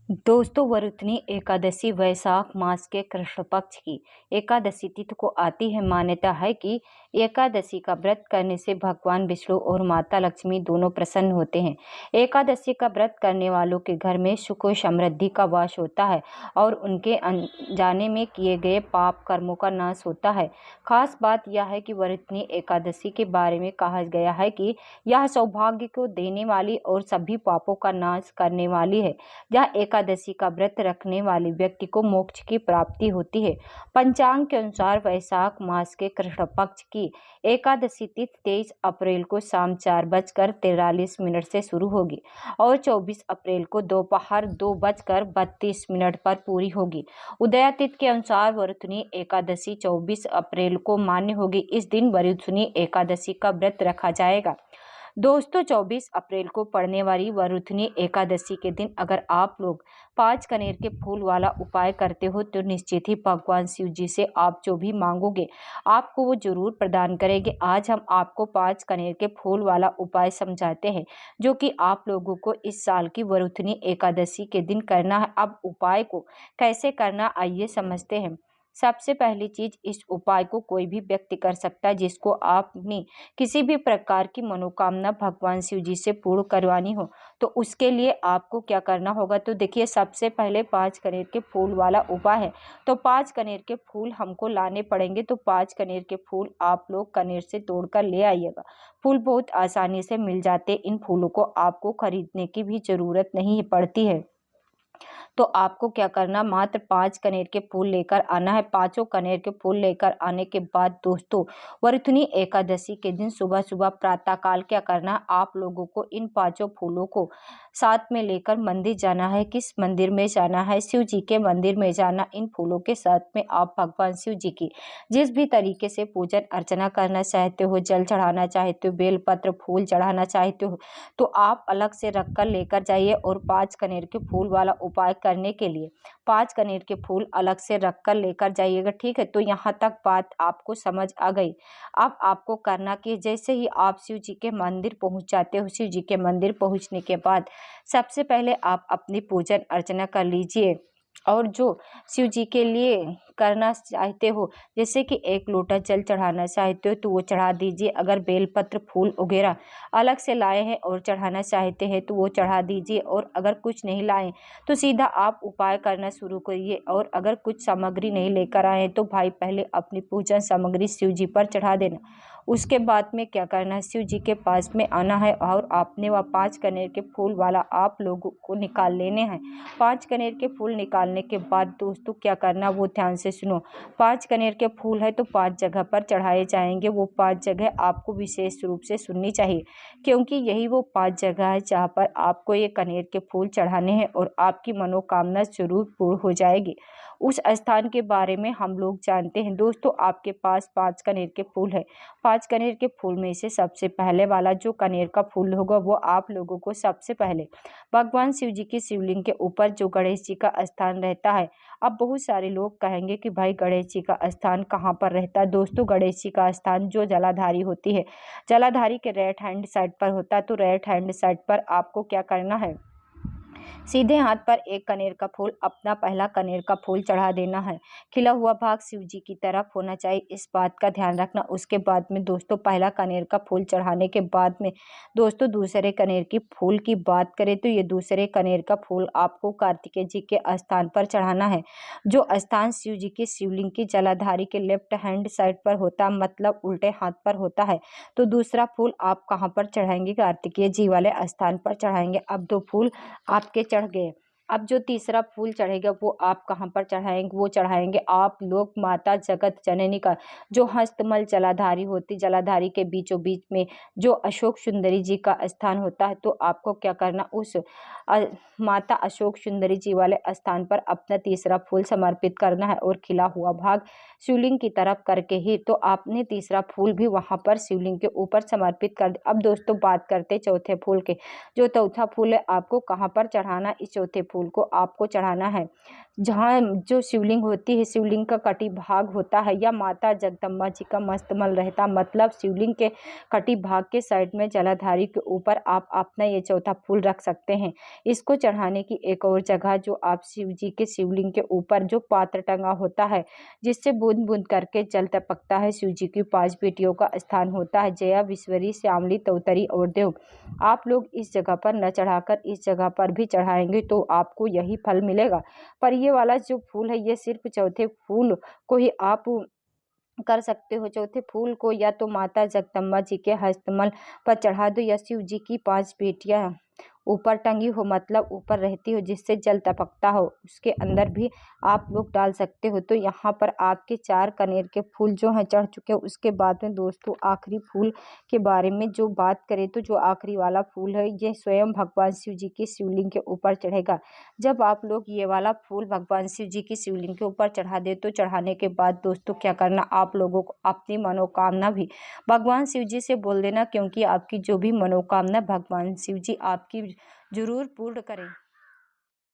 दोस्तों, वरुथनी एकादशी वैशाख मास के कृष्ण पक्ष की एकादशी तिथि को आती है। मान्यता है कि एकादशी का व्रत करने से भगवान विष्णु और माता लक्ष्मी दोनों प्रसन्न होते हैं। एकादशी का व्रत करने वालों के घर में सुख और समृद्धि का वास होता है और उनके अनजाने में किए गए पाप कर्मों का नाश होता है। खास बात यह है कि वरुथनी एकादशी के बारे में कहा गया है कि यह सौभाग्य को देने वाली और सभी पापों का नाश करने वाली है। यह एकादशी का व्रत रखने वाले व्यक्ति को मोक्ष की प्राप्ति होती है। पंचांग के अनुसार वैशाख मास के कृष्ण पक्ष की एकादशी तिथि 23 अप्रैल को शाम 4:43 से शुरू होगी और 24 अप्रैल को दोपहर 2:32 पर पूरी होगी। उदया तिथि के अनुसार वरुथनी एकादशी 24 अप्रैल को मान्य होगी। इस दिन वरुथनी एकादशी का व्रत रखा जाएगा। दोस्तों, 24 अप्रैल को पड़ने वाली वरुथनी एकादशी के दिन अगर आप लोग 5 कनेर के फूल वाला उपाय करते हो तो निश्चित ही भगवान शिव जी से आप जो भी मांगोगे आपको वो जरूर प्रदान करेंगे। आज हम आपको 5 कनेर के फूल वाला उपाय समझाते हैं जो कि आप लोगों को इस साल की वरुथनी एकादशी के दिन करना है। अब उपाय को कैसे करना आइए समझते हैं। सबसे पहली चीज, इस उपाय को कोई भी व्यक्ति कर सकता है जिसको आपने किसी भी प्रकार की मनोकामना भगवान शिव जी से पूर्ण करवानी हो। तो उसके लिए आपको क्या करना होगा, तो देखिए, सबसे पहले 5 कनेर के फूल वाला उपाय है। तो 5 कनेर के फूल हमको लाने पड़ेंगे। तो 5 कनेर के फूल आप लोग कनेर से तोड़कर ले आइएगा। फूल बहुत आसानी से मिल जाते। इन फूलों को आपको खरीदने की भी जरूरत नहीं पड़ती है। तो आपको क्या करना, मात्र 5 कनेर के फूल लेकर आना है। 5 कनेर के फूल लेकर आने के बाद दोस्तों, वरुथनी एकादशी के दिन सुबह सुबह प्रातः काल क्या करना, आप लोगों को इन 5 फूलों को साथ में लेकर मंदिर जाना है। किस मंदिर में जाना है? शिव जी के मंदिर में जाना। इन फूलों के साथ में आप भगवान शिव जी की जिस भी तरीके से पूजन अर्चना करना चाहते हो, जल चढ़ाना चाहते हो, बेलपत्र फूल चढ़ाना चाहते हो, तो आप अलग से रख कर लेकर जाइए। और 5 कनेर के फूल वाला उपाय करने के लिए 5 कनेर के फूल अलग से रख कर लेकर जाइएगा। ठीक है, तो यहाँ तक बात आपको समझ आ गई। अब आपको करना कि जैसे ही आप शिव जी के मंदिर पहुंच जाते हो, शिव जी के मंदिर पहुंचने के बाद सबसे पहले आप अपनी पूजन अर्चना कर लीजिए। और जो शिव जी के लिए करना चाहते हो, जैसे कि 1 लोटा जल चढ़ाना चाहते हो तो वो चढ़ा दीजिए। अगर बेलपत्र फूल वगैरह अलग से लाए हैं और चढ़ाना चाहते हैं तो वो चढ़ा दीजिए। और अगर कुछ नहीं लाए तो सीधा आप उपाय करना शुरू करिए। और अगर कुछ सामग्री नहीं लेकर आए हैं तो भाई पहले अपनी पूजन सामग्री शिव जी पर चढ़ा देना। उसके बाद में क्या करना है, शिव जी के पास में आना है और आपने वह 5 कनेर के फूल वाला आप लोगों को निकाल लेने हैं। 5 कनेर के फूल निकालने के बाद दोस्तों क्या करना, वो ध्यान से सुनो। 5 कनेर के फूल है तो 5 जगह पर चढ़ाए जाएंगे। वो 5 जगह आपको विशेष रूप से सुननी चाहिए, क्योंकि यही वो 5 जगह है जहाँ पर आपको ये कनेर के फूल चढ़ाने हैं और आपकी मनोकामना जरूर पूर्ण हो जाएगी। उस स्थान के बारे में हम लोग जानते हैं। दोस्तों, आपके पास 5 कनेर के फूल है। 5 कनेर के फूल में से सबसे पहले वाला जो कनेर का फूल होगा वो आप लोगों को सबसे पहले भगवान शिव जी की शिवलिंग के ऊपर जो गणेश जी का स्थान रहता है। अब बहुत सारे लोग कहेंगे कि भाई गणेश जी का स्थान कहाँ पर रहता है। दोस्तों, गणेश जी का स्थान जो जलाधारी होती है, जलाधारी के राइट हैंड साइड पर होता है। तो राइट हैंड साइड पर आपको क्या करना है, सीधे हाथ पर 1 कनेर का फूल, अपना पहला कनेर का फूल चढ़ा देना है। खिला हुआ भाग शिव जी की तरफ होना चाहिए, इस बात का ध्यान रखना। उसके बाद में दोस्तों, पहला कनेर का फूल चढ़ाने के बाद में दोस्तों दूसरे कनेर की फूल की बात करें तो ये दूसरे कनेर का फूल आपको कार्तिकेय जी के स्थान पर चढ़ाना है। जो स्थान शिव जी की शिवलिंग की जलाधारी के लेफ्ट हैंड साइड पर होता है, मतलब उल्टे हाथ पर होता है। तो दूसरा फूल आप कहाँ पर चढ़ाएंगे, कार्तिकेय जी वाले स्थान पर चढ़ाएंगे। अब 2 फूल आपके चढ़ गए। अब जो तीसरा फूल चढ़ेगा वो आप कहाँ पर चढ़ाएंगे, वो चढ़ाएंगे आप लोग माता जगत जननी का जो हस्तमल जलाधारी होती, जलाधारी के बीचों बीच में जो अशोक सुंदरी जी का स्थान होता है। तो आपको क्या करना, उस माता अशोक सुंदरी जी वाले स्थान पर अपना तीसरा फूल समर्पित करना है और खिला हुआ भाग शिवलिंग की तरफ करके ही तो आपने तीसरा फूल भी वहां पर शिवलिंग के ऊपर समर्पित कर दिया। अब दोस्तों बात करते चौथे फूल के। जो चौथा फूल है आपको कहाँ पर चढ़ाना, इस चौथे फूल को आपको चढ़ाना है जहाँ जो शिवलिंग होती है, शिवलिंग का कटी भाग होता है या माता जगदम्बा जी का मस्तमल रहता, मतलब शिवलिंग के कटी भाग के साइड में जलाधारी के ऊपर आप अपना ये चौथा फूल रख सकते हैं। इसको चढ़ाने की एक और जगह जो आप शिव जी के शिवलिंग के ऊपर जो पात्र टंगा होता है, जिससे बूंद बूंद करके जल टपकता है, शिव जी की 5 बेटियों का स्थान होता है, जया, विश्वरी, श्यामली, तौतरी और देव। आप लोग इस जगह पर न चढ़ाकर इस जगह पर भी चढ़ाएंगे तो आपको यही फल मिलेगा। पर ये वाला जो फूल है, ये सिर्फ चौथे फूल को ही आप कर सकते हो। चौथे फूल को या तो माता जगदम्बा जी के हस्तकमल पर चढ़ा दो या शिव जी की 5 बेटियां ऊपर टंगी हो, मतलब ऊपर रहती हो, जिससे जल टपकता हो, उसके अंदर भी आप लोग डाल सकते हो। तो यहाँ पर आपके 4 कनेर के फूल जो हैं चढ़ चुके हैं। उसके बाद में दोस्तों आखिरी फूल के बारे में जो बात करें तो जो आखिरी वाला फूल है, ये स्वयं भगवान शिव जी की शिवलिंग के ऊपर चढ़ेगा। जब आप लोग ये वाला फूल भगवान शिव जी की शिवलिंग के ऊपर चढ़ा दे तो चढ़ाने के बाद दोस्तों क्या करना, आप लोगों को अपनी मनोकामना भी भगवान शिव जी से बोल देना, क्योंकि आपकी जो भी मनोकामना भगवान शिव जी आपकी जरूर पूर्ण करें।